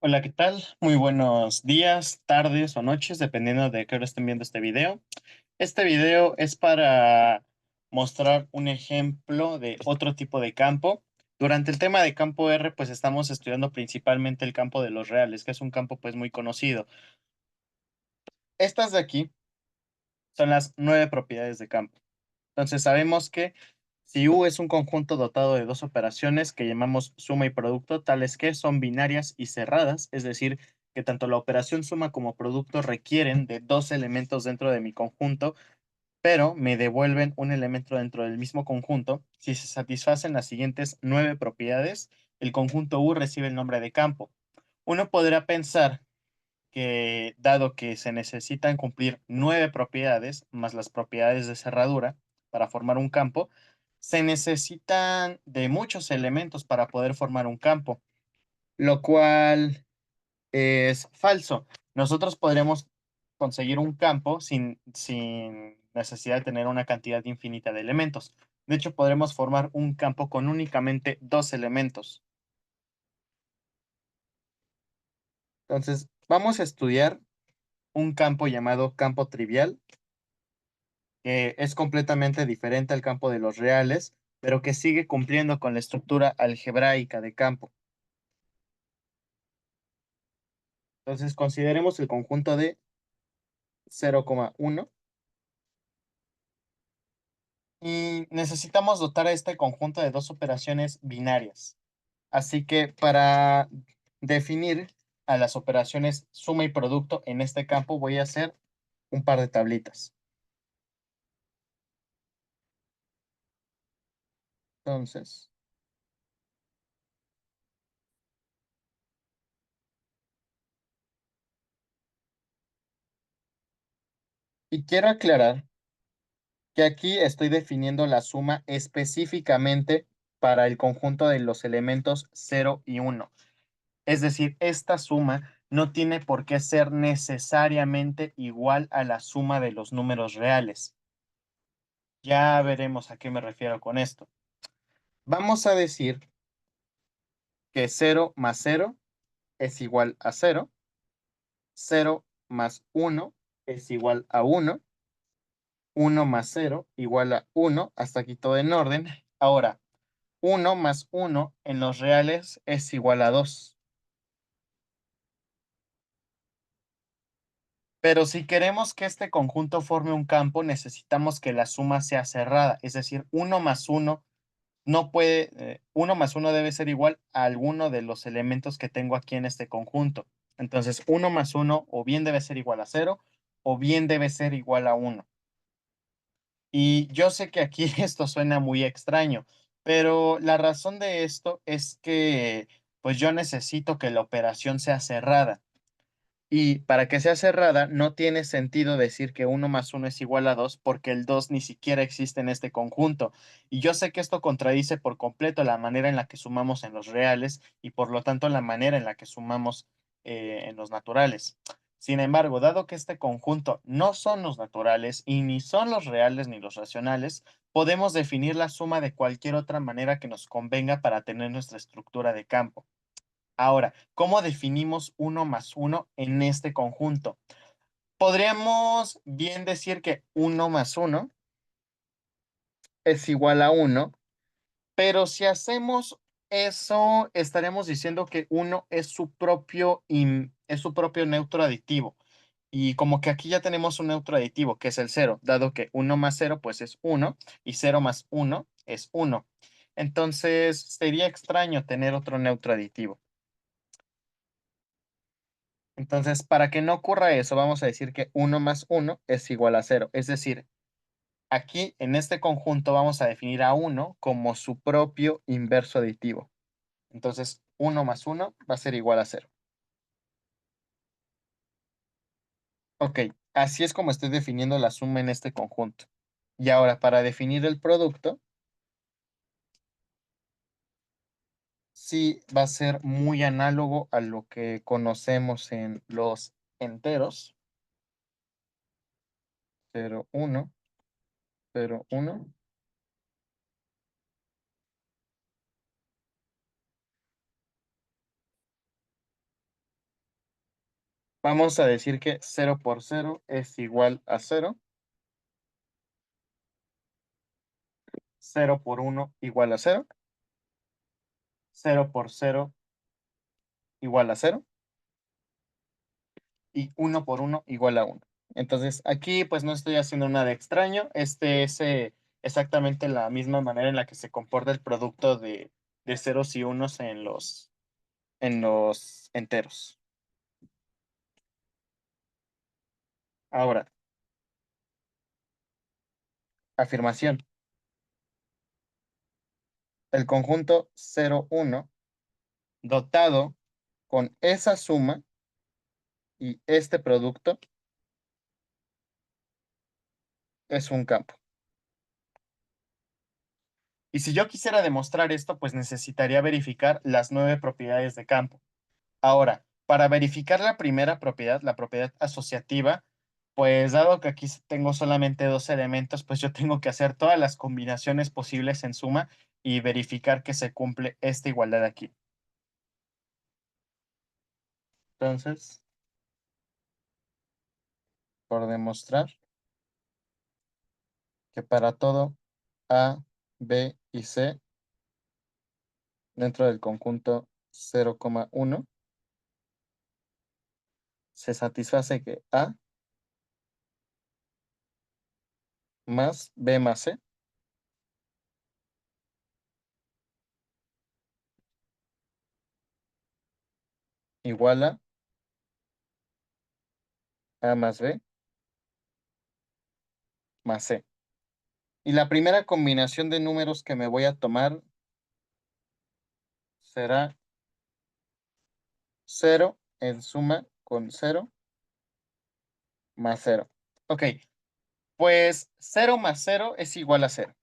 Hola, ¿qué tal? Muy buenos días, tardes o noches, dependiendo de qué hora estén viendo este video. Este video es para mostrar un ejemplo de otro tipo de campo. Durante el tema de campo R, pues estamos estudiando principalmente el campo de los reales, que es un campo pues muy conocido. Estas de aquí son las 9 propiedades de campo. Entonces sabemos que si U es un conjunto dotado de dos operaciones que llamamos suma y producto, tales que son binarias y cerradas, es decir, que tanto la operación suma como producto requieren de dos elementos dentro de mi conjunto, pero me devuelven un elemento dentro del mismo conjunto. Si se satisfacen las siguientes 9 propiedades, el conjunto U recibe el nombre de campo. Uno podrá pensar que dado que se necesitan cumplir 9 propiedades más las propiedades de cerradura para formar un campo, se necesitan de muchos elementos para poder formar un campo, lo cual es falso. Nosotros podríamos conseguir un campo sin necesidad de tener una cantidad infinita de elementos. De hecho, podremos formar un campo con únicamente dos elementos. Entonces, vamos a estudiar un campo llamado campo trivial, que es completamente diferente al campo de los reales, pero que sigue cumpliendo con la estructura algebraica de campo. Entonces, consideremos el conjunto de 0,1 y necesitamos dotar a este conjunto de dos operaciones binarias. Así que para definir a las operaciones suma y producto en este campo, voy a hacer un par de tablitas. Entonces, y quiero aclarar que aquí estoy definiendo la suma específicamente para el conjunto de los elementos 0 y 1. Es decir, esta suma no tiene por qué ser necesariamente igual a la suma de los números reales. Ya veremos a qué me refiero con esto. Vamos a decir que 0 más 0 es igual a 0, 0 más 1 es igual a 1, 1 más 0 igual a 1, hasta aquí todo en orden. Ahora, 1 más 1 en los reales es igual a 2. Pero si queremos que este conjunto forme un campo, necesitamos que la suma sea cerrada. Es decir, 1 más 1 no puede, 1 más 1 debe ser igual a alguno de los elementos que tengo aquí en este conjunto. Entonces, 1 más 1 o bien debe ser igual a 0 o bien debe ser igual a 1. Y yo sé que aquí esto suena muy extraño, pero la razón de esto es que pues yo necesito que la operación sea cerrada. Y para que sea cerrada, no tiene sentido decir que 1 más 1 es igual a 2 porque el 2 ni siquiera existe en este conjunto. Y yo sé que esto contradice por completo la manera en la que sumamos en los reales y por lo tanto la manera en la que sumamos en los naturales. Sin embargo, dado que este conjunto no son los naturales y ni son los reales ni los racionales, podemos definir la suma de cualquier otra manera que nos convenga para tener nuestra estructura de campo. Ahora, ¿cómo definimos 1 más 1 en este conjunto? Podríamos bien decir que 1 más 1 es igual a 1, pero si hacemos eso, estaremos diciendo que 1 es es su propio neutro aditivo. Y como que aquí ya tenemos un neutro aditivo, que es el 0, dado que 1 más 0 pues es 1 y 0 más 1 es 1. Entonces, sería extraño tener otro neutro aditivo. Entonces, para que no ocurra eso, vamos a decir que 1 más 1 es igual a 0. Es decir, aquí en este conjunto vamos a definir a 1 como su propio inverso aditivo. Entonces, 1 más 1 va a ser igual a 0. Ok, así es como estoy definiendo la suma en este conjunto. Y ahora, para definir el producto, sí va a ser muy análogo a lo que conocemos en los enteros. 0, 1, 0, 1. Vamos a decir que 0 por 0 es igual a 0, 0 por 1 igual a 0, 0 por 0 igual a 0 y 1 por 1 igual a 1. Entonces, aquí pues no estoy haciendo nada extraño. Este es exactamente la misma manera en la que se comporta el producto de ceros y unos en los enteros. Ahora, afirmación. El conjunto 0, 1 dotado con esa suma y este producto es un campo. Y si yo quisiera demostrar esto, pues necesitaría verificar las 9 propiedades de campo. Ahora, para verificar la primera propiedad, la propiedad asociativa, pues dado que aquí tengo solamente dos elementos, pues yo tengo que hacer todas las combinaciones posibles en suma y verificar que se cumple esta igualdad aquí. Entonces, por demostrar que para todo A, B y C dentro del conjunto 0,1 se satisface que A más B más C igual a A más B más C. Y la primera combinación de números que me voy a tomar será 0 en suma con 0 más 0. Ok, pues 0 más 0 es igual a 0.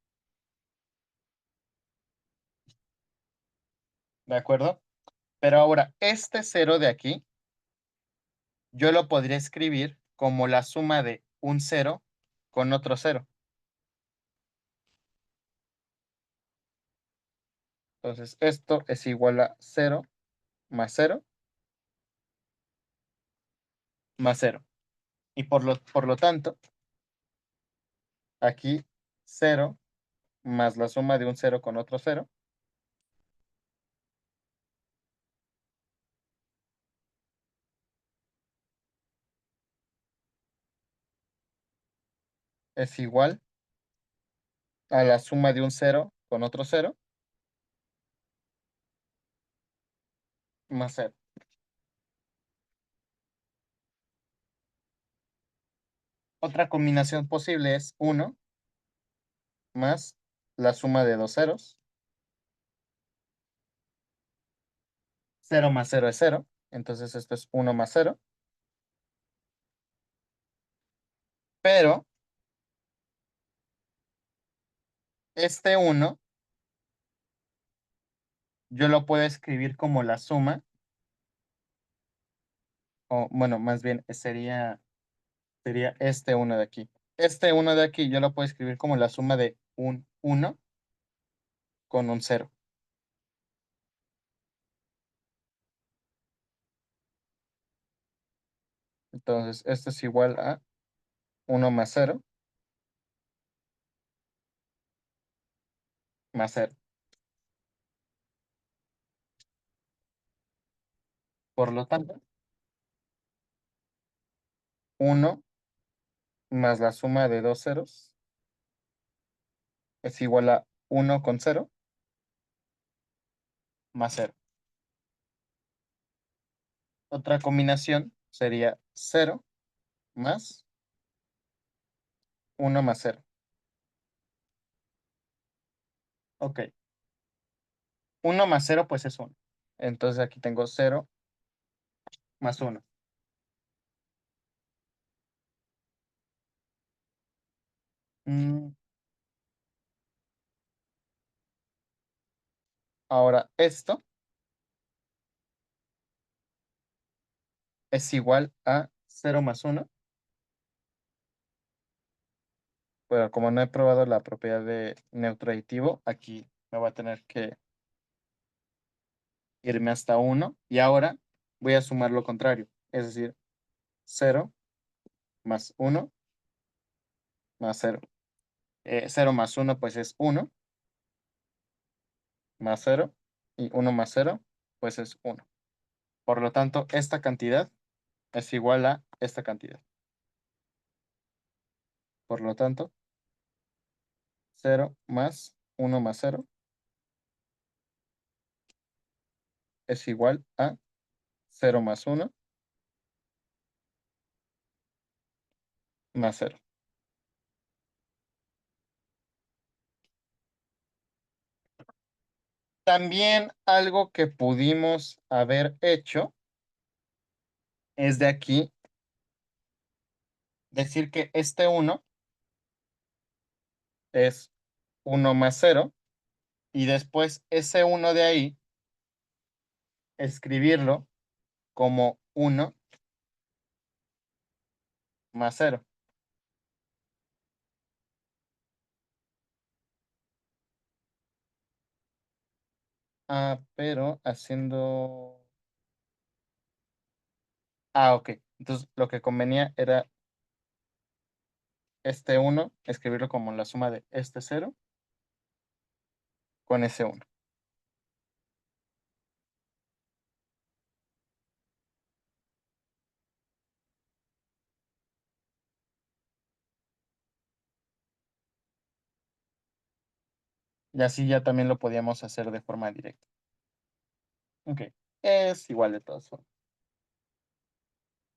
¿De acuerdo? Pero ahora, este 0 de aquí, yo lo podría escribir como la suma de un 0 con otro 0. Entonces, esto es igual a 0 más 0 más 0. Y por lo tanto, aquí 0 más la suma de un 0 con otro 0 es igual a la suma de un 0 con otro 0 más 0. Otra combinación posible es 1 más la suma de dos ceros. 0 más 0 es 0. Entonces esto es 1 más 0. Pero este 1 yo lo puedo escribir como la suma, o bueno, más bien sería este 1 de aquí. Este 1 de aquí yo lo puedo escribir como la suma de un 1 con un 0. Entonces esto es igual a 1 más 0 más 0. Por lo tanto, 1 más la suma de dos ceros es igual a 1 con 0 más 0. Otra combinación sería 0 más 1 más 0. Ok, 1 más 0 pues es 1. Entonces aquí tengo 0 más 1. Ahora esto es igual a 0 más 1. Pero como no he probado la propiedad de neutro aditivo, aquí me voy a tener que irme hasta 1. Y ahora voy a sumar lo contrario. Es decir, 0 más 1 más 0. 0 más 1 pues es 1 más 0 y 1 más 0 pues es 1. Por lo tanto, esta cantidad es igual a esta cantidad. Por lo tanto, 0 más 1 más 0 es igual a 0 más 1 más 0. También algo que pudimos haber hecho es de aquí decir que este 1 es 1 más 0 y después ese 1 de ahí escribirlo como 1 más 0. Ah, pero haciendo... Ah, ok. Entonces lo que convenía era este 1 escribirlo como la suma de este 0 con ese 1. Y así ya también lo podíamos hacer de forma directa. Ok. Es igual de todas formas.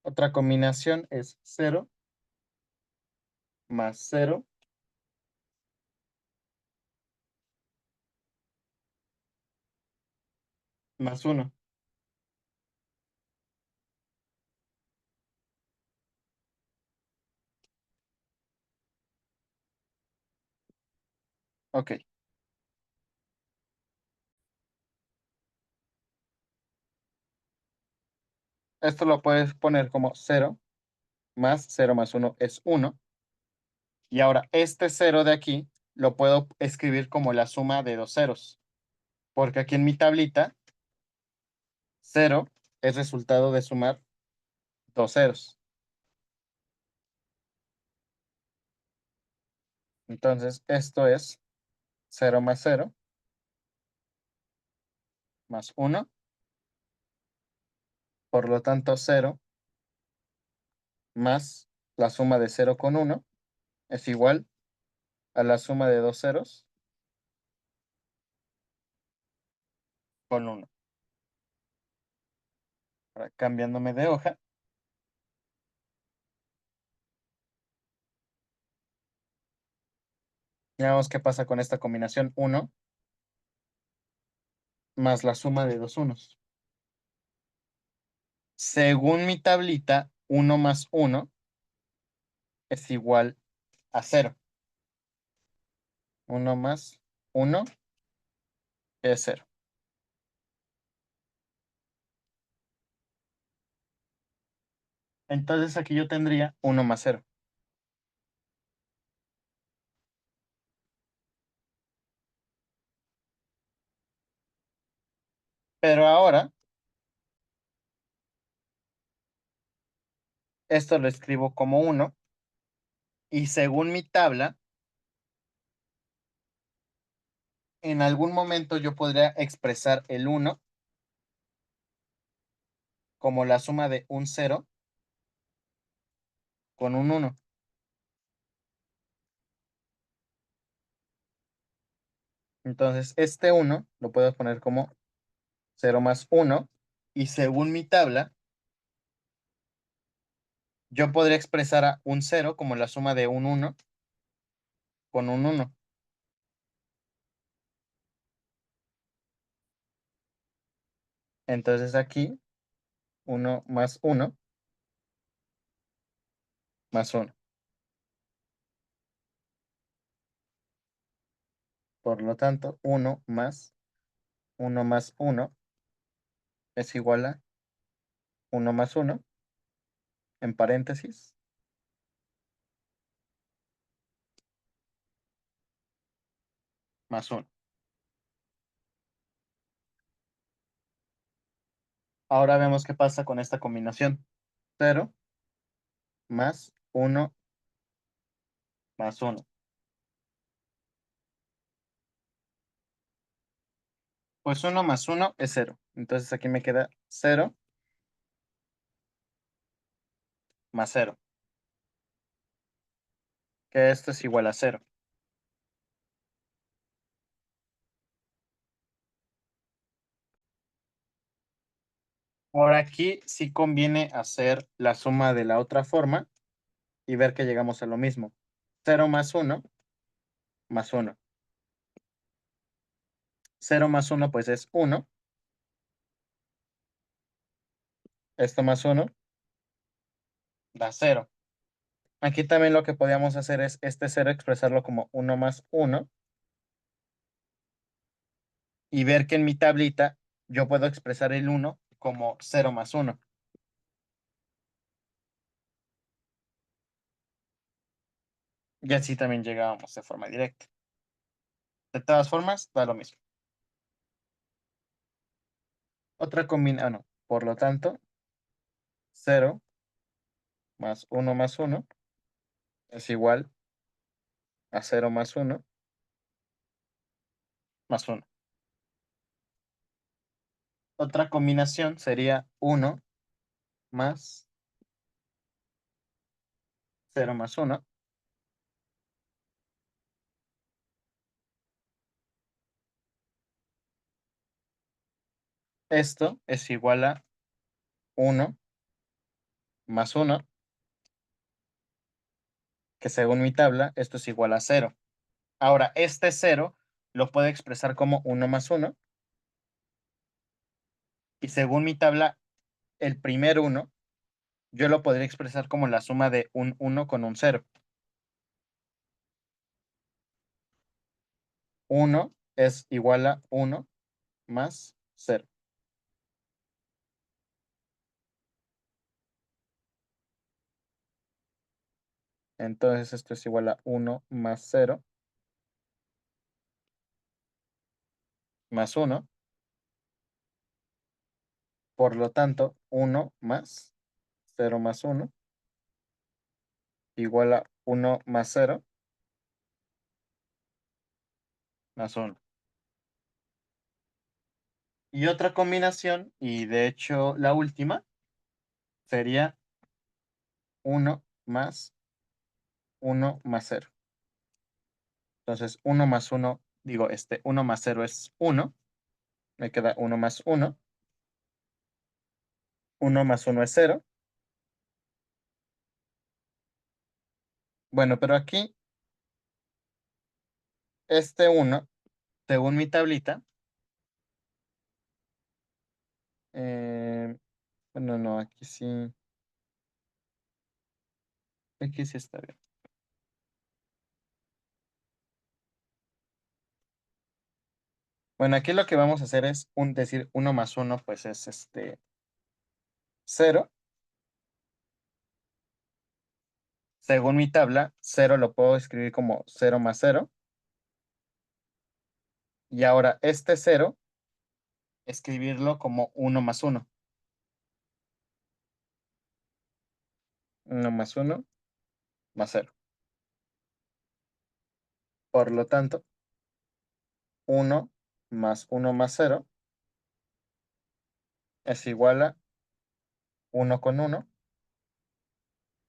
Otra combinación es 0 más 0 más 1. Ok. Esto lo puedes poner como 0 más 0 más 1 es 1. Y ahora este 0 de aquí lo puedo escribir como la suma de dos ceros. Porque aquí en mi tablita, 0 es resultado de sumar dos ceros. Entonces, esto es 0 más 0 más 1. Por lo tanto, 0 más la suma de 0 con 1 es igual a la suma de dos ceros con 1. Ahora, cambiándome de hoja, veamos qué pasa con esta combinación 1 más la suma de dos unos. Según mi tablita, 1 más 1 es igual a 0. 1 más 1 es 0. Entonces aquí yo tendría 1 más 0. Pero ahora, esto lo escribo como 1 y según mi tabla, en algún momento yo podría expresar el 1 como la suma de un 0 con un 1. Entonces, este 1 lo puedo poner como 0 más 1 y según mi tabla, yo podría expresar a un 0 como la suma de un 1 con un 1. Entonces aquí, 1 más 1 más 1. Por lo tanto, 1 más 1 es igual a 1 más 1 en paréntesis más 1. Ahora vemos qué pasa con esta combinación. 0 más 1 más 1. Pues 1 más 1 es 0. Entonces aquí me queda 0 más 0, que esto es igual a 0. Ahora aquí sí conviene hacer la suma de la otra forma y ver que llegamos a lo mismo. 0 más 1 más 1. 0 más 1 pues es 1. Esto más 1 da 0. Aquí también lo que podíamos hacer es este 0 expresarlo como 1 más 1 y ver que en mi tablita yo puedo expresar el 1 como 0 más 1. Y así también llegábamos de forma directa. De todas formas, da lo mismo. Otra combinación, no. Por lo tanto, 0 más 1 es igual a 0 más 1 más 1. Otra combinación sería 1 más 0 más 1. Esto es igual a 1 más 1, que según mi tabla, esto es igual a 0. Ahora, este 0 lo puedo expresar como 1 más 1, y según mi tabla, el primer 1, yo lo podría expresar como la suma de un 1 con un 0. 1 es igual a 1 más 0. Entonces esto es igual a 1 más 0 más 1. Por lo tanto, 1 más 0 más 1 igual a 1 más 0 más 1. Y otra combinación, y de hecho la última, sería 1 más 1 más 0. Entonces, 1 más 1, digo, 1 más 0 es 1. Me queda 1 más 1. 1 más 1 es 0. Bueno, pero aquí, este 1, según mi tablita, eh, bueno, no, aquí sí está bien. Bueno, aquí lo que vamos a hacer es decir 1 más 1, pues es 0. Según mi tabla, 0 lo puedo escribir como 0 más 0. Y ahora este 0, escribirlo como 1 más 1. 1 más 1 más 0. Por lo tanto, 1 más 1 más 0 es igual a 1 con 1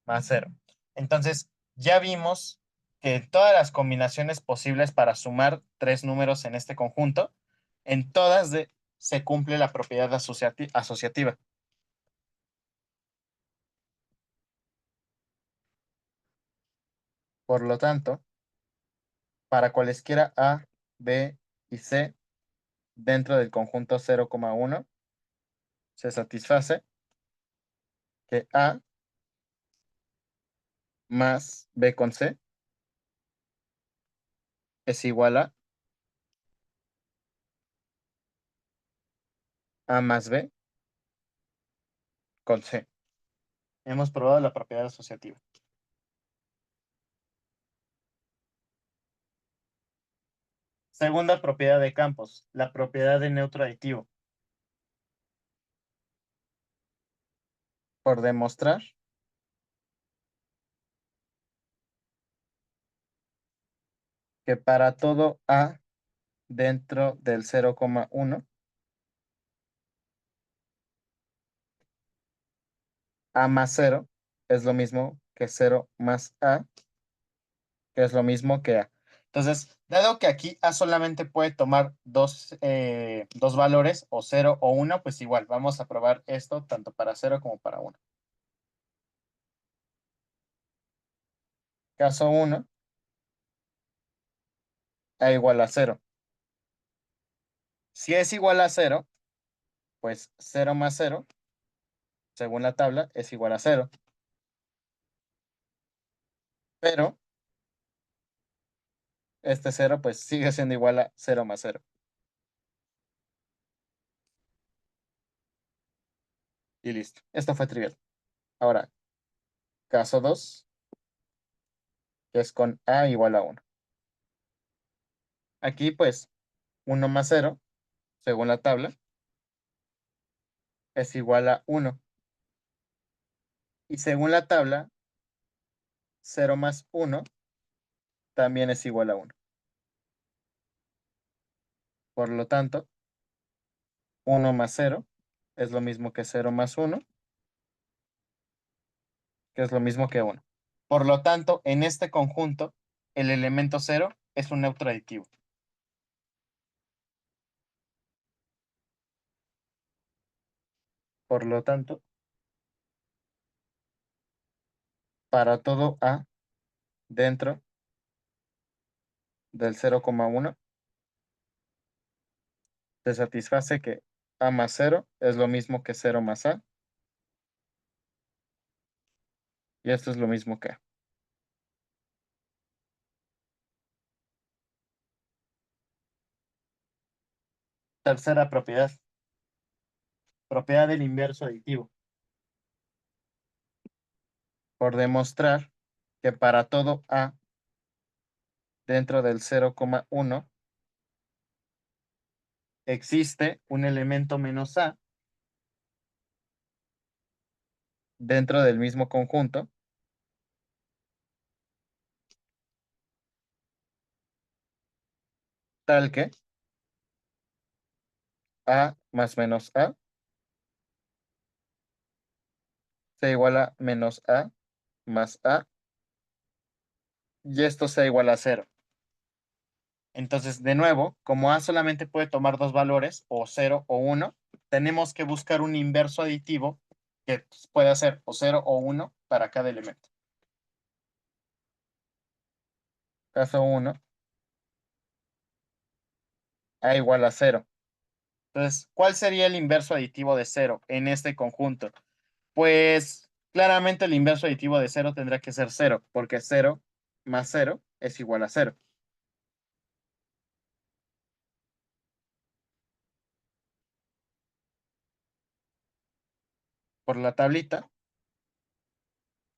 más 0. Entonces, ya vimos que todas las combinaciones posibles para sumar tres números en este conjunto, en todas se cumple la propiedad asociativa. Por lo tanto, para cualesquiera A, B y C dentro del conjunto 0,1, se satisface que A más B con C es igual a A más B con C. Hemos probado la propiedad asociativa. Segunda propiedad de campos, la propiedad de neutro aditivo. Por demostrar que para todo A dentro del 0,1, A más 0 es lo mismo que 0 más A, que es lo mismo que A. Entonces, dado que aquí A solamente puede tomar dos valores, o 0 o 1, pues igual, vamos a probar esto tanto para 0 como para 1. Caso 1, A igual a 0. Si es igual a 0, pues 0 más 0, según la tabla, es igual a 0. Pero este 0, pues sigue siendo igual a 0 más 0. Y listo. Esto fue trivial. Ahora, caso 2, que es con A igual a 1. Aquí, pues, 1 más 0, según la tabla, es igual a 1. Y según la tabla, 0 más 1 también es igual a 1. Por lo tanto, 1 más 0 es lo mismo que 0 más 1, que es lo mismo que 1. Por lo tanto, en este conjunto, el elemento 0 es un neutro aditivo. Por lo tanto, para todo A dentro del 0,1, se satisface que A más 0 es lo mismo que 0 más A, y esto es lo mismo que A. Tercera propiedad, propiedad del inverso aditivo. Por demostrar que para todo A dentro del 0,1 existe un elemento menos A dentro del mismo conjunto, tal que A más menos A sea igual a menos A más A, y esto sea igual a 0. Entonces, de nuevo, como A solamente puede tomar dos valores, o 0 o 1, tenemos que buscar un inverso aditivo que pueda ser o 0 o 1 para cada elemento. Caso 1, A igual a 0. Entonces, ¿cuál sería el inverso aditivo de 0 en este conjunto? Pues claramente el inverso aditivo de 0 tendrá que ser 0, porque 0 más 0 es igual a 0. Por la tablita,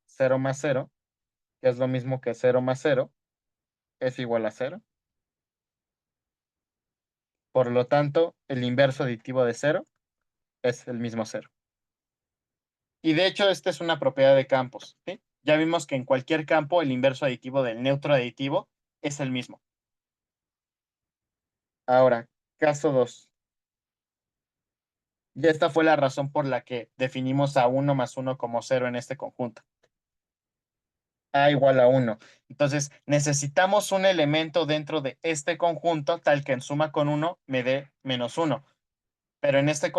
0 más 0, que es lo mismo que 0 más 0, es igual a 0. Por lo tanto, el inverso aditivo de 0 es el mismo 0. Y de hecho, esta es una propiedad de campos, ¿sí? Ya vimos que en cualquier campo el inverso aditivo del neutro aditivo es el mismo. Ahora, caso 2. Y esta fue la razón por la que definimos a 1 más 1 como 0 en este conjunto. A igual a 1. Entonces, necesitamos un elemento dentro de este conjunto tal que en suma con 1 me dé menos 1. Pero eh, en este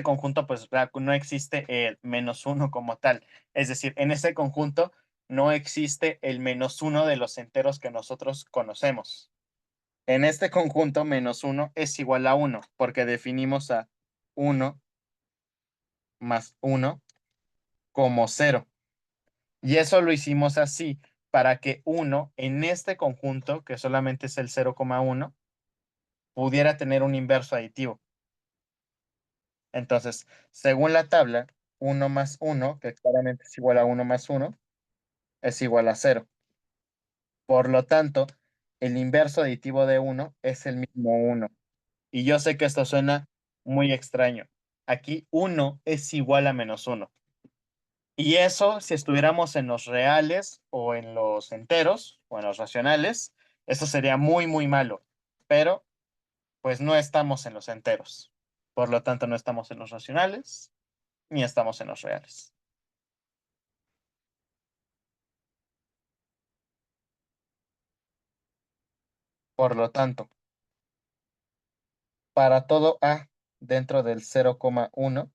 conjunto, pues no existe el menos 1 como tal. Es decir, en este conjunto no existe el menos 1 de los enteros que nosotros conocemos. En este conjunto, menos 1 es igual a 1, porque definimos a 1 más 1 como 0. Y eso lo hicimos así para que 1 en este conjunto, que solamente es el 0,1, pudiera tener un inverso aditivo. Entonces, según la tabla, 1 más 1, que claramente es igual a 1 más 1, es igual a 0. Por lo tanto, el inverso aditivo de 1 es el mismo 1. Y yo sé que esto suena muy extraño. Aquí 1 es igual a menos 1. Y eso, si estuviéramos en los reales o en los enteros o en los racionales, eso sería muy, muy malo. Pero, pues no estamos en los enteros. Por lo tanto, no estamos en los racionales ni estamos en los reales. Por lo tanto, para todo A dentro del 0,1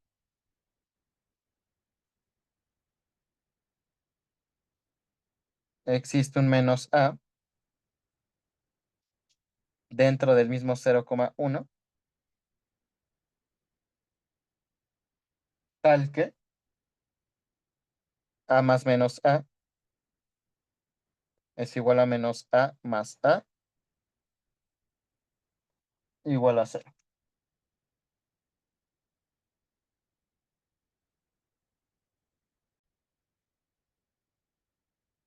existe un menos A dentro del mismo 0,1, tal que A más menos A es igual a menos A más A igual a cero.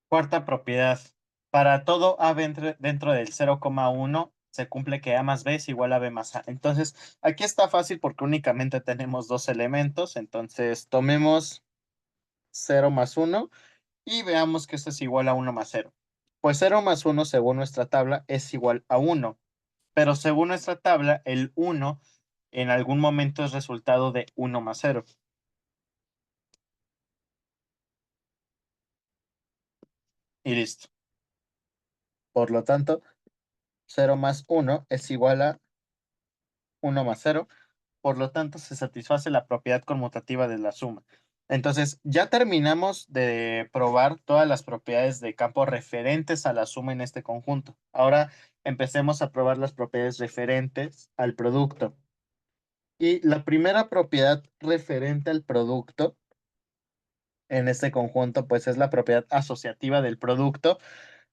Cuarta propiedad. Para todo A dentro del 0,1 se cumple que A más B es igual a B más A. Entonces, aquí está fácil porque únicamente tenemos dos elementos. Entonces, tomemos 0 más 1 y veamos que esto es igual a 1 más 0. Pues 0 más 1, según nuestra tabla, es igual a 1. Pero según nuestra tabla, el 1 en algún momento es resultado de 1 más 0. Y listo. Por lo tanto, 0 más 1 es igual a 1 más 0. Por lo tanto, se satisface la propiedad conmutativa de la suma. Entonces, ya terminamos de probar todas las propiedades de campo referentes a la suma en este conjunto. Ahora empecemos a probar las propiedades referentes al producto. Y la primera propiedad referente al producto en este conjunto, pues es la propiedad asociativa del producto.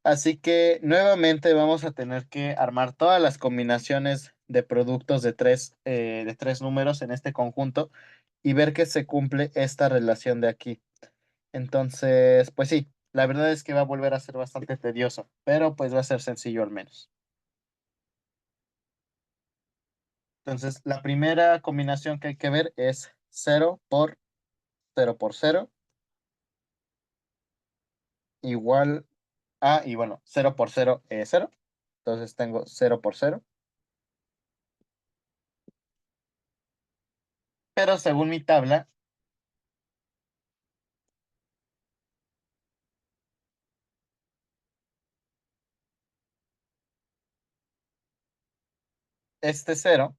Así que nuevamente vamos a tener que armar todas las combinaciones de productos de tres números en este conjunto y ver que se cumple esta relación de aquí. Entonces, pues sí, la verdad es que va a volver a ser bastante tedioso, pero pues va a ser sencillo al menos. Entonces, la primera combinación que hay que ver es 0 por 0 igual a, y bueno, 0 por 0 es 0. Entonces tengo 0 por 0. Pero según mi tabla, este 0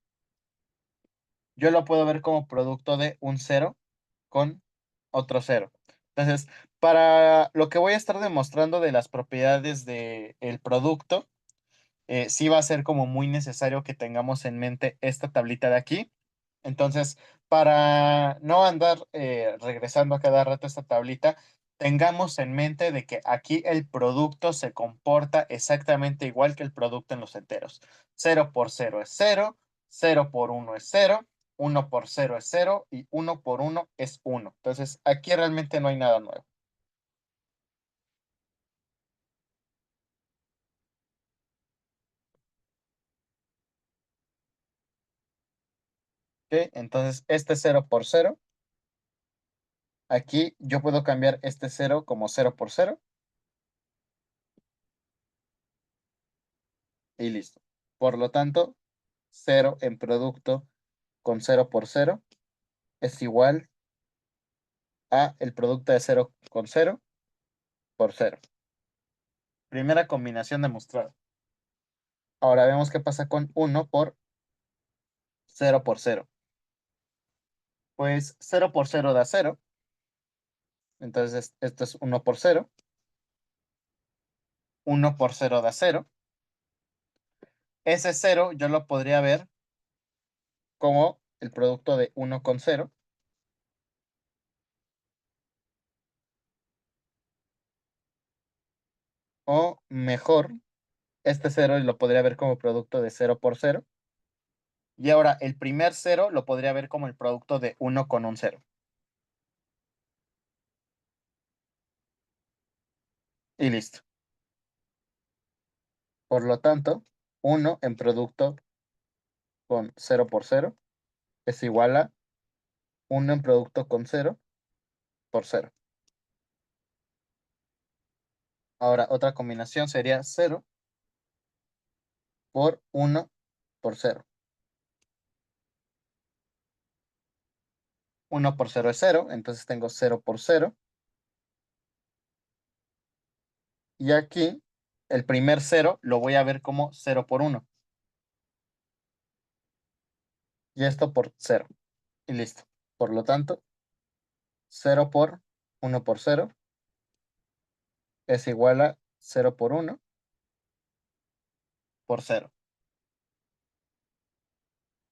yo lo puedo ver como producto de un 0 con otro 0. Entonces, para lo que voy a estar demostrando de las propiedades del producto, sí va a ser como muy necesario que tengamos en mente esta tablita de aquí. Entonces, para no andar regresando a cada rato esta tablita, tengamos en mente de que aquí el producto se comporta exactamente igual que el producto en los enteros. 0 por 0 es 0, 0 por 1 es 0, 1 por 0 es 0 y 1 por 1 es 1. Entonces, aquí realmente no hay nada nuevo. ¿Ok? Entonces, este 0 por 0, aquí yo puedo cambiar este 0 como 0 por 0 y listo. Por lo tanto, 0 en producto con 0 por 0 es igual a el producto de 0 con 0 por 0. Primera combinación demostrada. Ahora vemos qué pasa con 1 por 0 por 0. Pues 0 por 0 da 0. Entonces esto es 1 por 0. 1 por 0 da 0. Ese 0 yo lo podría ver como el producto de 1 con 0. O mejor, este 0 lo podría ver como producto de 0 por 0. Y ahora el primer 0 lo podría ver como el producto de 1 con un 0. Y listo. Por lo tanto, 1 en producto con 0 por 0 es igual a 1 en producto con 0 por 0. Ahora, otra combinación sería 0 por 1 por 0. 1 por 0 es 0, entonces tengo 0 por 0. Y aquí, el primer 0 lo voy a ver como 0 por 1. Y esto por 0. Y listo. Por lo tanto, 0 por 1 por 0 es igual a 0 por 1 por 0.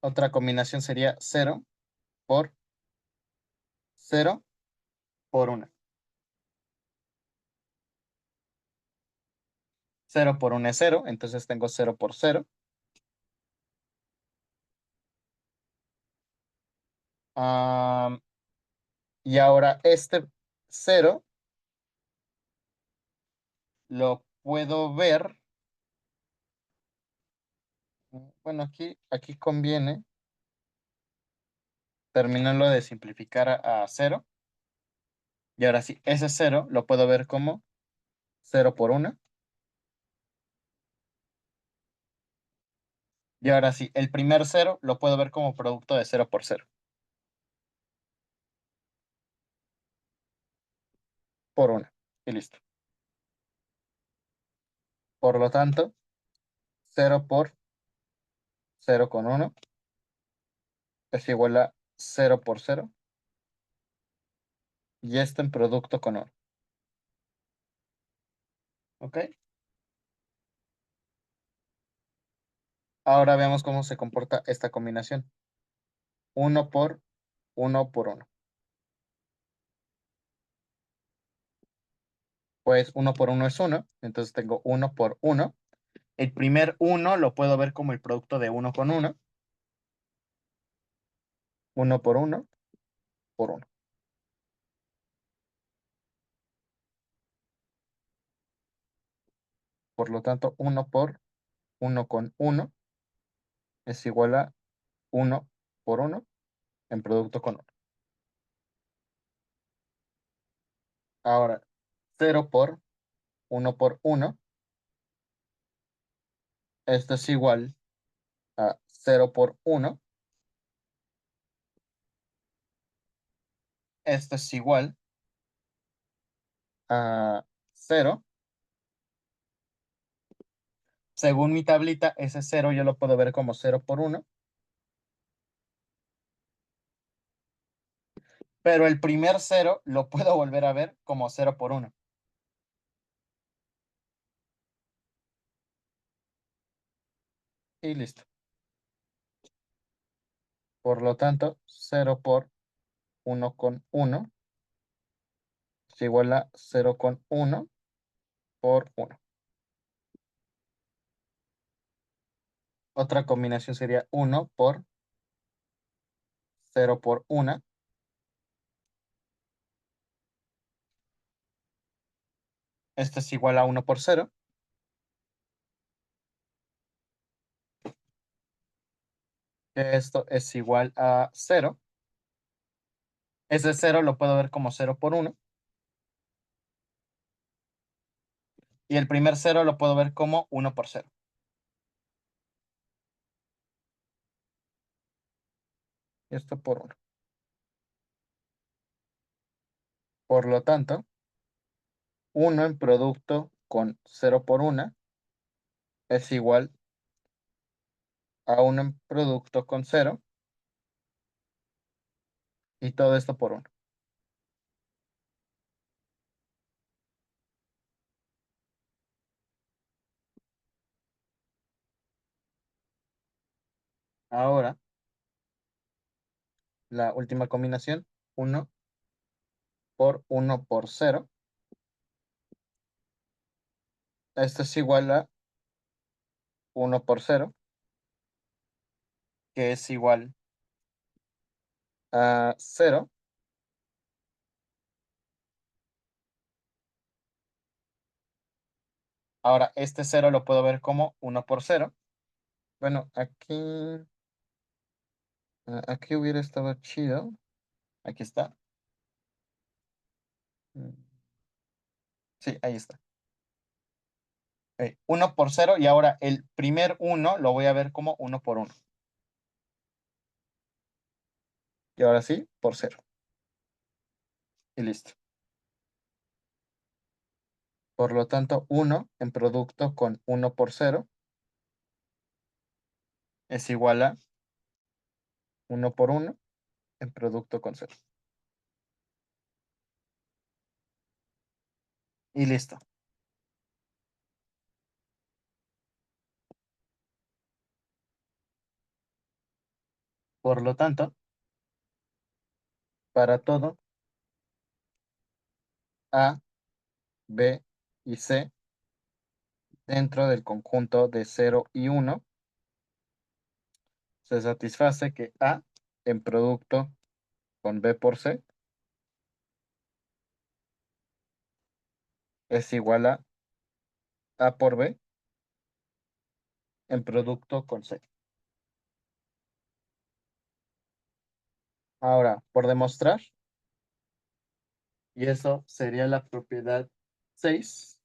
Otra combinación sería 0 por 0 por 1. 0 por 1 es 0, entonces tengo 0 por 0. Y ahora este 0 lo puedo ver. Bueno, aquí conviene terminarlo de simplificar a 0. Y ahora sí, ese 0 lo puedo ver como 0 por 1. Y ahora sí, el primer 0 lo puedo ver como producto de 0 por 0. Por 1. Y listo. Por lo tanto, 0 por 0 con 1 es igual a 0 por 0. Y esto en producto con 1. ¿Ok? Ahora veamos cómo se comporta esta combinación. 1 por 1 por 1. Pues 1 por 1 es 1. Entonces tengo 1 por 1. El primer 1 lo puedo ver como el producto de 1 con 1. 1 por 1 por 1. Por lo tanto, 1 por 1 con 1 es igual a 1 por 1 en producto con 1. Ahora, 0 por 1 por 1. Esto es igual a 0 por 1. Esto es igual a 0. Según mi tablita, ese 0 yo lo puedo ver como 0 por 1. Pero el primer 0 lo puedo volver a ver como 0 por 1. Y listo. Por lo tanto, 0 por 1 con 1 es igual a 0 con 1 por 1. Otra combinación sería 1 por 0 por 1. Esto es igual a 1 por 0. Esto es igual a 0. Ese 0 lo puedo ver como 0 por 1. Y el primer 0 lo puedo ver como 1 por 0. Esto por 1. Por lo tanto, 1 en producto con 0 por 1 es igual a 1 en producto con 0. Y todo esto por 1. Ahora, la última combinación, 1 por 1 por 0. Esto es igual a 1 por 0, que es igual a 0. Ahora, este 0 lo puedo ver como 1 por 0. Bueno, aquí hubiera estado chido. Aquí está. Mm, Sí, ahí está. 1 por cero y ahora el primer uno lo voy a ver como uno por uno. Y ahora sí, por cero. Y listo. Por lo tanto, uno en producto con uno por cero es igual a uno por uno en producto con cero. Y listo. Por lo tanto, para todo A, B y C dentro del conjunto de cero y uno se satisface que A en producto con B por C es igual a A por B en producto con C. Ahora, por demostrar, y eso sería la propiedad 6.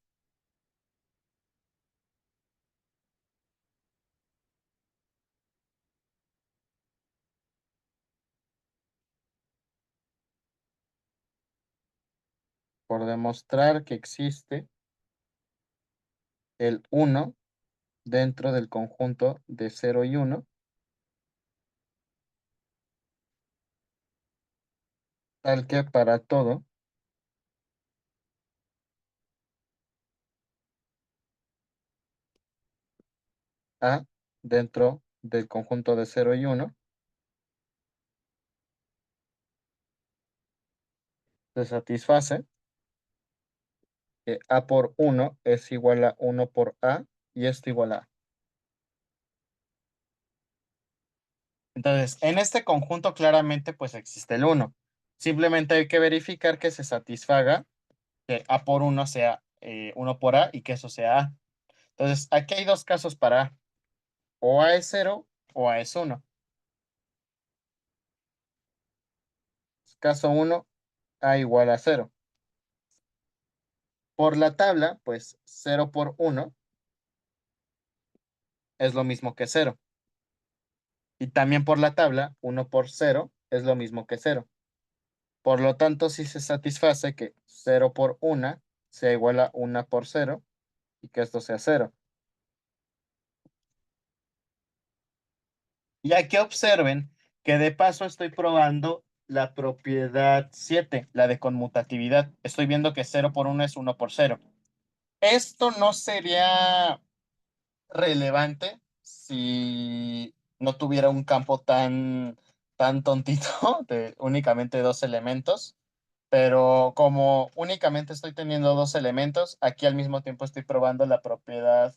Por demostrar que existe el uno dentro del conjunto de cero y uno, tal que para todo A dentro del conjunto de cero y uno se satisface que A por uno es igual a uno por A y esto igual a A. Entonces, en este conjunto claramente pues existe el uno. Simplemente hay que verificar que se satisfaga que A por uno sea 1 por A y que eso sea A. Entonces, aquí hay dos casos para A. O A es cero o A es uno. Caso uno, A igual a cero. Por la tabla, pues cero por uno es lo mismo que cero. Y también por la tabla, uno por cero es lo mismo que cero. Por lo tanto, si se satisface que cero por una sea igual a una por cero y que esto sea cero. Y aquí observen que de paso estoy probando la propiedad 7, la de conmutatividad. Estoy viendo que cero por uno es uno por cero. Esto no sería relevante si no tuviera un campo tan tontito de únicamente dos elementos, pero como únicamente estoy teniendo dos elementos, aquí al mismo tiempo estoy probando la propiedad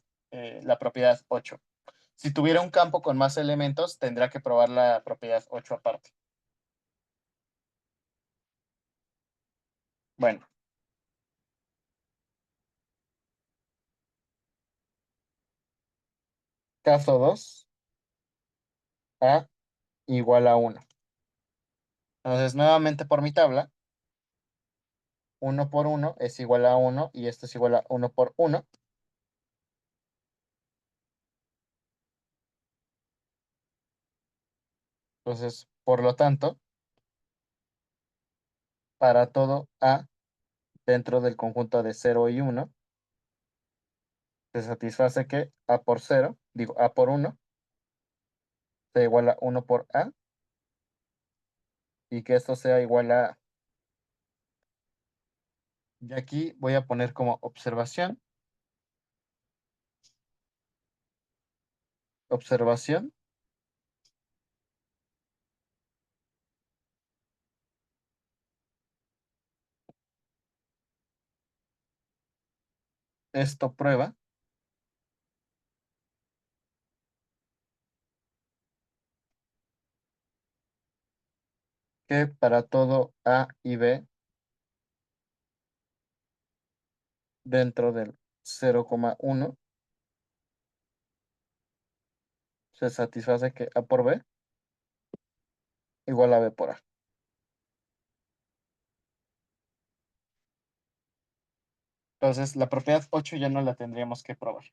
8. Si tuviera un campo con más elementos, tendría que probar la propiedad 8 aparte. Bueno, caso 2, A igual a uno. Entonces, nuevamente por mi tabla, uno por uno es igual a uno y esto es igual a uno por uno. Entonces, por lo tanto, para todo A dentro del conjunto de cero y uno se satisface que A por cero, digo A por uno sea igual a uno por A y que esto sea igual a A. Y aquí voy a poner como observación, observación, esto prueba que para todo A y B dentro del 0,1 se satisface que A por B igual a B por A. Entonces, la propiedad 8 ya no la tendríamos que probar.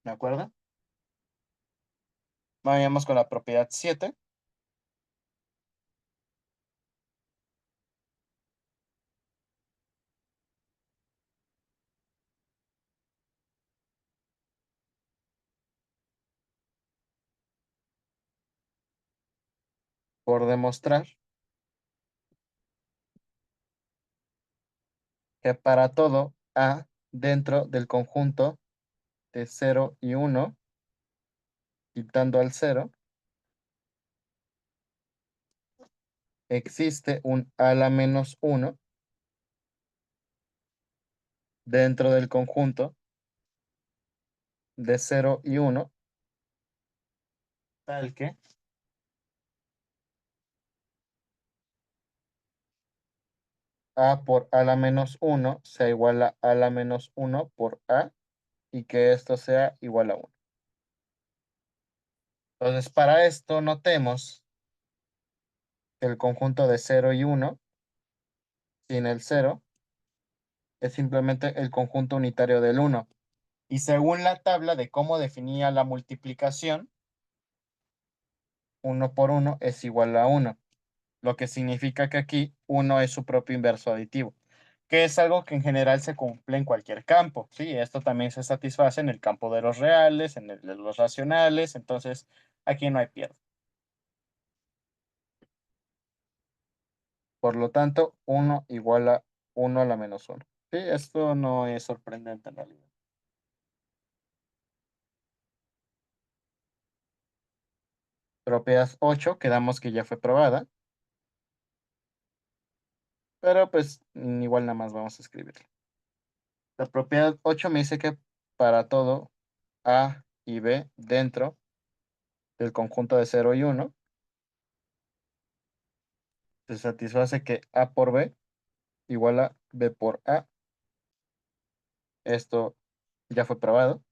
¿De acuerdo? Vayamos con la propiedad 7. Por demostrar que para todo A dentro del conjunto de 0 y 1, quitando al 0, existe un ala menos 1 dentro del conjunto de 0 y 1, tal que A por ala menos 1 sea igual a ala menos 1 por A y que esto sea igual a 1. Entonces, para esto notemos que el conjunto de 0 y 1 sin el 0 es simplemente el conjunto unitario del 1. Y según la tabla de cómo definía la multiplicación, 1 por 1 es igual a 1, lo que significa que aquí 1 es su propio inverso aditivo, que es algo que en general se cumple en cualquier campo, ¿sí? Esto también se satisface en el campo de los reales, en el de los racionales, entonces aquí no hay pierde. Por lo tanto, 1 igual a 1 a la menos 1. Sí, esto no es sorprendente en realidad. Propiedad 8, quedamos que ya fue probada, pero pues igual nada más vamos a escribirlo. La propiedad 8 me dice que para todo A y B dentro del conjunto de 0 y 1 se satisface que A por B igual a B por A. Esto ya fue probado,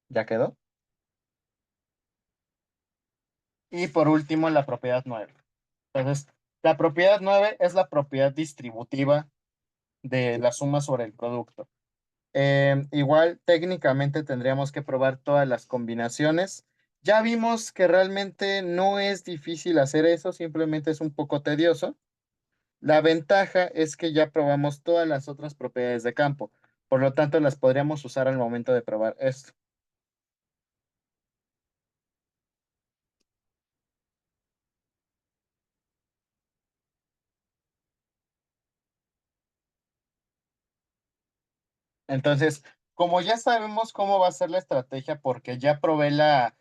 ya quedó. Y por último, la propiedad 9. Entonces, la propiedad 9 es la propiedad distributiva de la suma sobre el producto. Igual técnicamente tendríamos que probar todas las combinaciones. Ya vimos que realmente no es difícil hacer eso, simplemente es un poco tedioso. La ventaja es que ya probamos todas las otras propiedades de campo, por lo tanto las podríamos usar al momento de probar esto. Entonces, como ya sabemos cómo va a ser la estrategia, porque ya probé la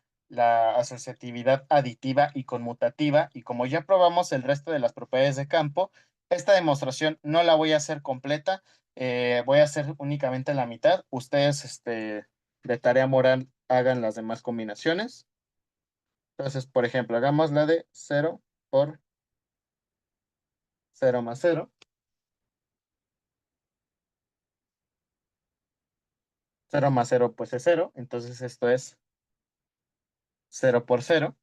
asociatividad aditiva y conmutativa, y como ya probamos el resto de las propiedades de campo, esta demostración no la voy a hacer completa, voy a hacer únicamente la mitad. Ustedes, de tarea moral, hagan las demás combinaciones. Entonces, por ejemplo, hagamos la de 0 por 0 más 0. 0 más 0 pues es 0, entonces esto es 0 por 0.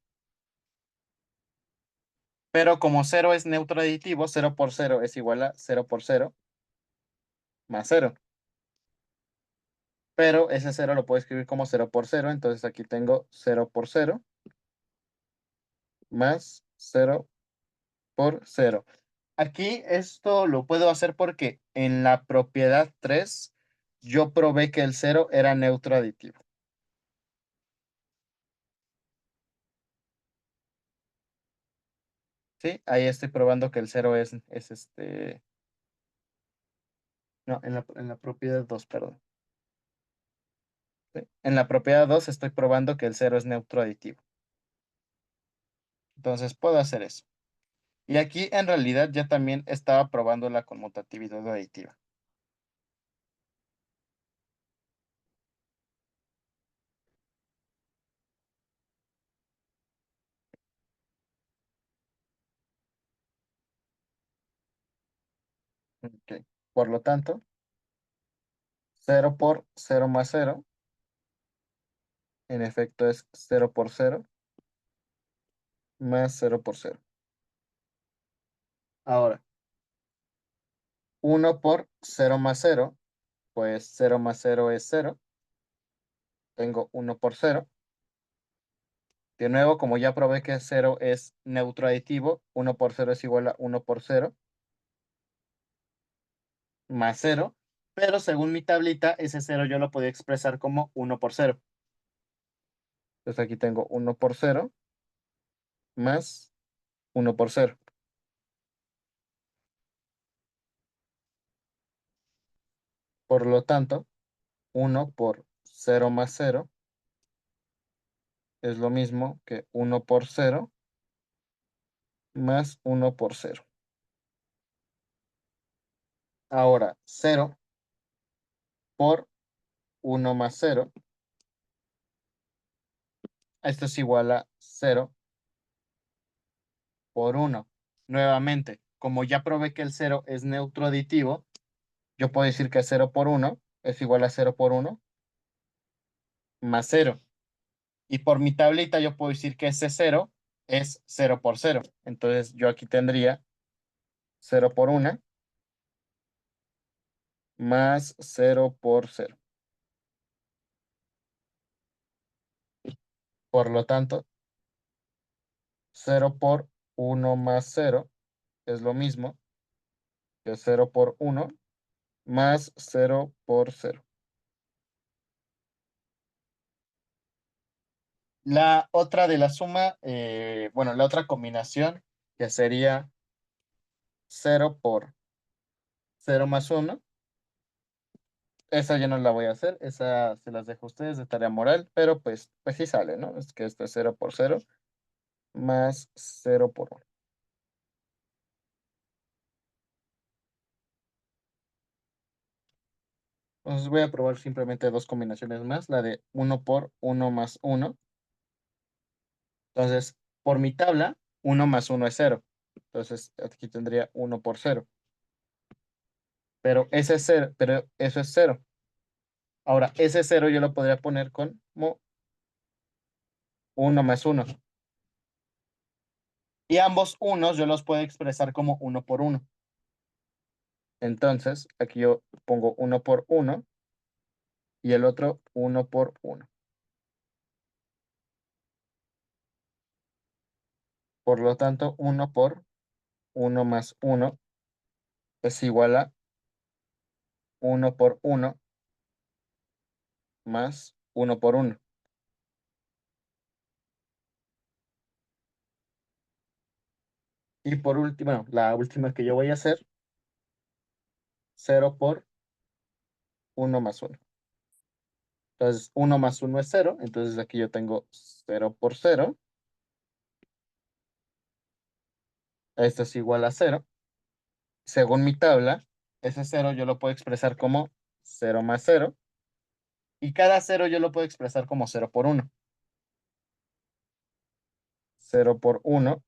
Pero como 0 es neutro aditivo, 0 por 0 es igual a 0 por 0 más 0. Pero ese 0 lo puedo escribir como 0 por 0, entonces aquí tengo 0 por 0 más 0 por 0. Aquí esto lo puedo hacer porque en la propiedad 3 yo probé que el 0 era neutro aditivo. ¿Sí? Ahí estoy probando que el 0 es. No, en la propiedad 2, perdón. ¿Sí? En la propiedad 2 estoy probando que el 0 es neutro aditivo. Entonces puedo hacer eso. Y aquí en realidad ya también estaba probando la conmutatividad aditiva. Ok. Por lo tanto, 0 por 0 más 0, en efecto es 0 por 0 más 0 por 0. Ahora, 1 por 0 más 0, pues 0 más 0 es 0. Tengo 1 por 0. De nuevo, como ya probé que 0 es neutro aditivo, 1 por 0 es igual a 1 por 0 más 0. Pero según mi tablita, ese 0 yo lo podía expresar como 1 por 0. Entonces aquí tengo 1 por 0 más 1 por 0. Por lo tanto, 1 por 0 más 0 es lo mismo que 1 por 0 más 1 por 0. Ahora, 0 por 1 más 0. Esto es igual a 0 por 1. Nuevamente, como ya probé que el 0 es neutro aditivo, yo puedo decir que 0 por 1 es igual a 0 por 1 más 0. Y por mi tablita yo puedo decir que ese 0 es 0 por 0. Entonces yo aquí tendría 0 por 1 más 0 por 0. Por lo tanto, 0 por 1 más 0 es lo mismo que 0 por 1 más 0 por 0. La otra de la suma, bueno, la otra combinación que sería 0 por 0 más 1. Esa yo no la voy a hacer, esa se las dejo a ustedes de tarea moral, pero pues sí sale, ¿no? Es que esto es 0 por 0 más 0 por 1. Entonces voy a probar simplemente dos combinaciones más, la de 1 por 1 más 1. Entonces, por mi tabla, 1 más 1 es 0. Entonces, aquí tendría 1 por 0. Pero ese es 0, pero eso es 0. Ahora, ese 0 yo lo podría poner como 1 más 1. Y ambos unos yo los puedo expresar como 1 por 1. Entonces, aquí yo pongo 1 por 1 y el otro 1 por 1. Por lo tanto, 1 por 1 más 1 es igual a 1 por 1 más 1 por 1. Y por último, bueno, la última que yo voy a hacer, 0 por 1 más 1. Entonces, 1 más 1 es 0. Entonces, aquí yo tengo 0 por 0. Esto es igual a 0. Según mi tabla, ese 0 yo lo puedo expresar como 0 más 0. Y cada 0 yo lo puedo expresar como 0 por 1. 0 por 1.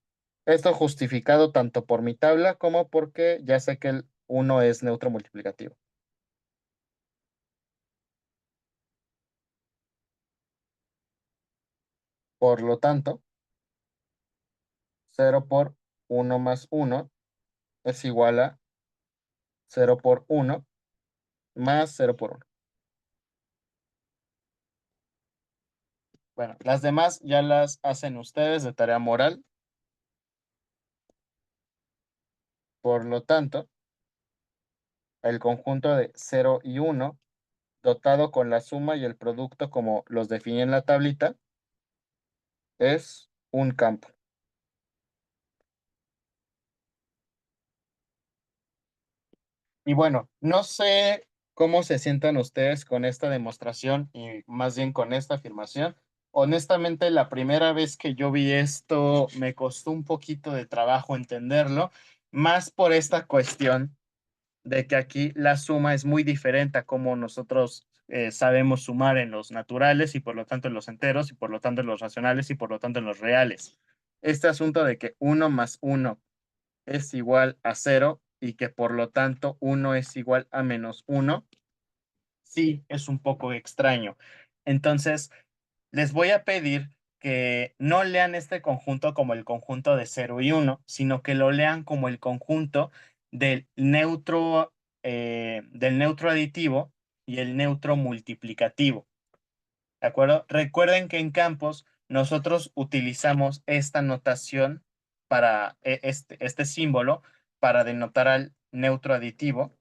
Esto justificado tanto por mi tabla como porque ya sé que el 1 es neutro multiplicativo. Por lo tanto, 0 por 1 más 1 es igual a 0 por 1 más 0 por 1. Bueno, las demás ya las hacen ustedes de tarea moral. Por lo tanto, el conjunto de 0 y 1, dotado con la suma y el producto como los definí en la tablita, es un campo. Y bueno, no sé cómo se sientan ustedes con esta demostración y más bien con esta afirmación. Honestamente, la primera vez que yo vi esto me costó un poquito de trabajo entenderlo, más por esta cuestión de que aquí la suma es muy diferente a cómo nosotros sabemos sumar en los naturales y por lo tanto en los enteros y por lo tanto en los racionales y por lo tanto en los reales. Este asunto de que uno más uno es igual a cero y que por lo tanto uno es igual a menos uno, sí es un poco extraño. Entonces, les voy a pedir que no lean este conjunto como el conjunto de 0 y 1, sino que lo lean como el conjunto del neutro aditivo y el neutro multiplicativo. ¿De acuerdo? Recuerden que en campos nosotros utilizamos esta notación para este símbolo para denotar al neutro aditivo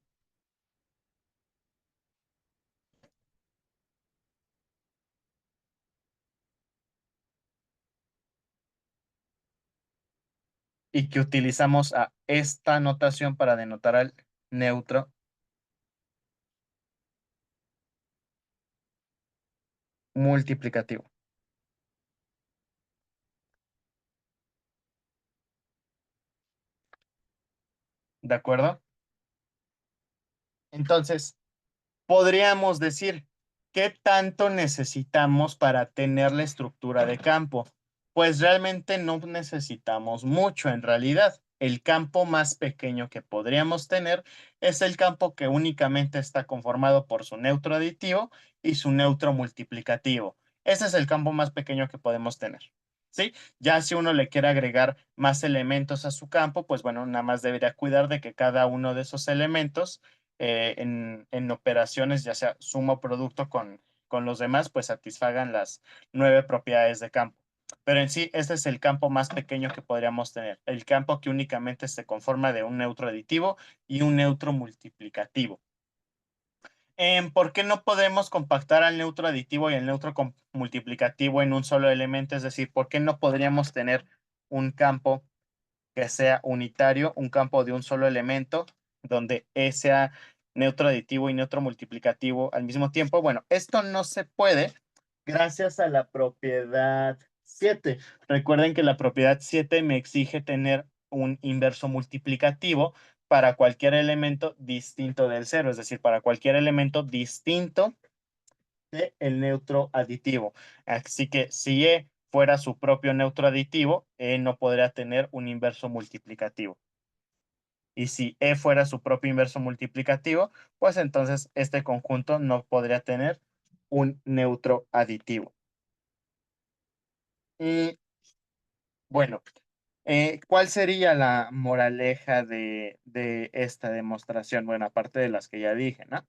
y que utilizamos a esta notación para denotar al neutro multiplicativo. ¿De acuerdo? Entonces, podríamos decir, ¿qué tanto necesitamos para tener la estructura de campo? Pues realmente no necesitamos mucho en realidad. El campo más pequeño que podríamos tener es el campo que únicamente está conformado por su neutro aditivo y su neutro multiplicativo. Ese es el campo más pequeño que podemos tener. ¿Sí? Ya si uno le quiere agregar más elementos a su campo, pues bueno, nada más debería cuidar de que cada uno de esos elementos en operaciones, ya sea suma o producto con los demás, pues satisfagan las 9 propiedades de campo. Pero en sí, este es el campo más pequeño que podríamos tener, el campo que únicamente se conforma de un neutro aditivo y un neutro multiplicativo. ¿Por qué no podemos compactar al neutro aditivo y el neutro multiplicativo en un solo elemento? Es decir, ¿por qué no podríamos tener un campo que sea unitario, un campo de un solo elemento, donde E sea neutro aditivo y neutro multiplicativo al mismo tiempo? Bueno, esto no se puede gracias a la propiedad 7. Recuerden que la propiedad 7 me exige tener un inverso multiplicativo para cualquier elemento distinto del cero, es decir, para cualquier elemento distinto del neutro aditivo. Así que si E fuera su propio neutro aditivo, E no podría tener un inverso multiplicativo. Y si E fuera su propio inverso multiplicativo, pues entonces este conjunto no podría tener un neutro aditivo. Y bueno, ¿cuál sería la moraleja de esta demostración? Bueno, aparte de las que ya dije, ¿no?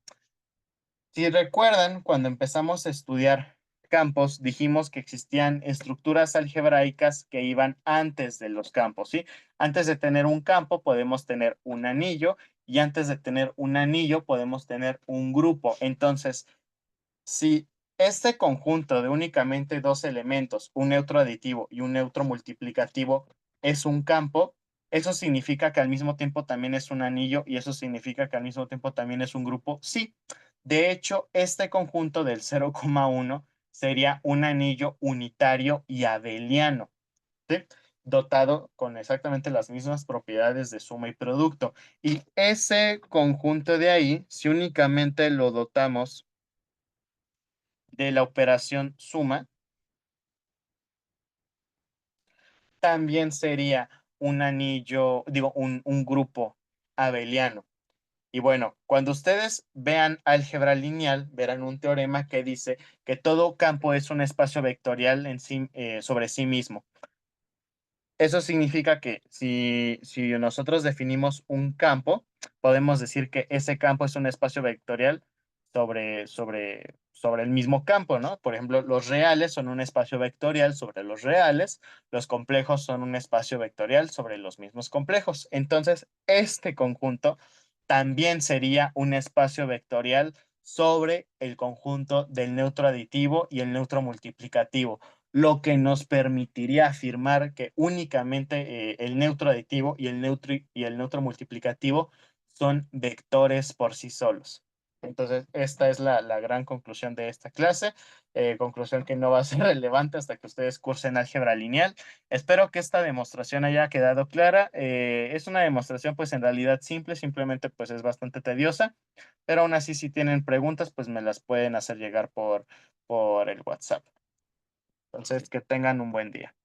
Si recuerdan, cuando empezamos a estudiar campos, dijimos que existían estructuras algebraicas que iban antes de los campos, ¿sí? Antes de tener un campo podemos tener un anillo y antes de tener un anillo podemos tener un grupo. Entonces, si este conjunto de únicamente dos elementos, un neutro aditivo y un neutro multiplicativo, es un campo, eso significa que al mismo tiempo también es un anillo y eso significa que al mismo tiempo también es un grupo. Sí, de hecho, este conjunto del 0,1 sería un anillo unitario y abeliano, ¿sí? Dotado con exactamente las mismas propiedades de suma y producto. Y ese conjunto de ahí, si únicamente lo dotamos de la operación suma, también sería un anillo, digo, un grupo abeliano. Y bueno, cuando ustedes vean álgebra lineal, verán un teorema que dice que todo campo es un espacio vectorial en sí, sobre sí mismo. Eso significa que si nosotros definimos un campo, podemos decir que ese campo es un espacio vectorial sobre el mismo campo, ¿no? Por ejemplo, los reales son un espacio vectorial sobre los reales, los complejos son un espacio vectorial sobre los mismos complejos. Entonces, este conjunto también sería un espacio vectorial sobre el conjunto del neutro aditivo y el neutro multiplicativo, lo que nos permitiría afirmar que únicamente el neutro aditivo y el neutro multiplicativo son vectores por sí solos. Entonces, esta es la gran conclusión de esta clase, conclusión que no va a ser relevante hasta que ustedes cursen álgebra lineal. Espero que esta demostración haya quedado clara. Es una demostración pues en realidad simple, simplemente pues es bastante tediosa, pero aún así si tienen preguntas pues me las pueden hacer llegar por el WhatsApp. Entonces, que tengan un buen día.